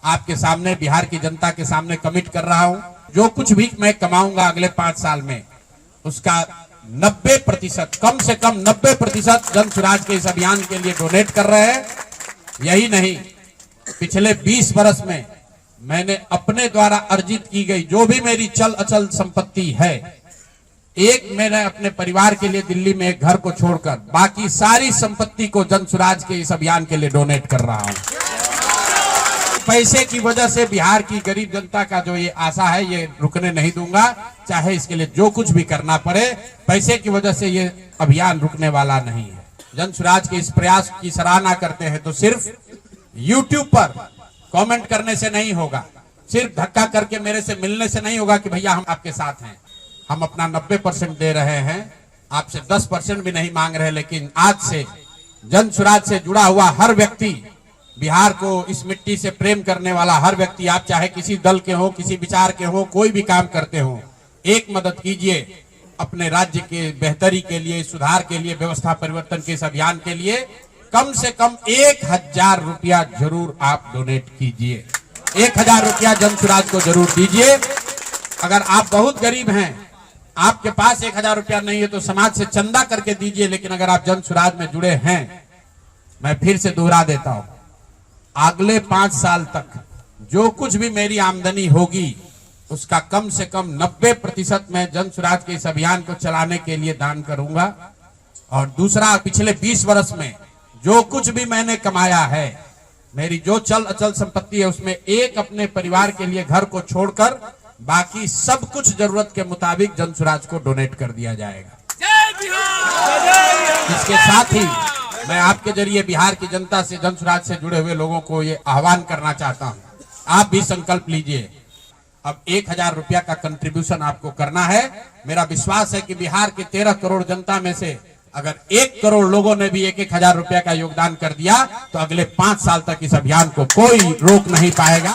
आपके सामने, बिहार की जनता के सामने कमिट कर रहा हूं। जो कुछ भी मैं कमाऊंगा अगले 5 साल में, उसका 90%, कम से कम 90% जन स्वराज के इस अभियान के लिए डोनेट कर रहे हैं। यही नहीं, पिछले 20 वर्ष में मैंने अपने द्वारा अर्जित की गई जो भी मेरी चल अचल संपत्ति है, एक मैंने अपने परिवार के लिए दिल्ली में एक घर को छोड़कर बाकी सारी संपत्ति को जन स्वराज के इस अभियान के लिए डोनेट कर रहा हूं। पैसे की वजह से बिहार की गरीब जनता का जो ये आशा है, ये रुकने नहीं दूंगा, चाहे इसके लिए जो कुछ भी करना पड़े। पैसे की वजह से ये अभियान रुकने वाला नहीं है। जन स्वराज के इस प्रयास की सराहना करते हैं तो सिर्फ YouTube पर कमेंट करने से नहीं होगा, सिर्फ धक्का करके मेरे से मिलने से नहीं होगा कि भैया हम आपके साथ हैं। हम अपना 90% दे रहे हैं, आपसे 10% भी नहीं मांग रहे। लेकिन आज से जन स्वराज से जुड़ा हुआ हर व्यक्ति, बिहार को इस मिट्टी से प्रेम करने वाला हर व्यक्ति, आप चाहे किसी दल के हो, किसी विचार के हो, कोई भी काम करते हो, एक मदद कीजिए अपने राज्य के बेहतरी के लिए, सुधार के लिए, व्यवस्था परिवर्तन के इस अभियान के लिए। कम से कम 1000 रुपया जरूर आप डोनेट कीजिए। 1000 रुपया जन स्वराज को जरूर दीजिए। अगर आप बहुत गरीब हैं, आपके पास 1000 रुपया नहीं है, तो समाज से चंदा करके दीजिए। लेकिन अगर आप जन स्वराज में जुड़े हैं, मैं फिर से दोहरा देता हूं, अगले 5 साल तक जो कुछ भी मेरी आमदनी होगी, उसका कम से कम 90% मैं जन स्वराज के इस अभियान को चलाने के लिए दान करूंगा। और दूसरा, पिछले 20 वर्ष में जो कुछ भी मैंने कमाया है, मेरी जो चल अचल संपत्ति है, उसमें एक अपने परिवार के लिए घर को छोड़कर बाकी सब कुछ जरूरत के मुताबिक जन स्वराज को डोनेट कर दिया जाएगा। इसके साथ ही मैं आपके जरिए बिहार की जनता से, जन स्वराज से जुड़े हुए लोगों को ये आह्वान करना चाहता हूं, आप भी संकल्प लीजिए। अब 1000 रुपया का कंट्रीब्यूशन आपको करना है। मेरा विश्वास है कि बिहार के 13 करोड़ जनता में से अगर 1 करोड़ लोगों ने भी 1000 रुपया का योगदान कर दिया, तो अगले 5 साल तक इस अभियान को कोई रोक नहीं पाएगा।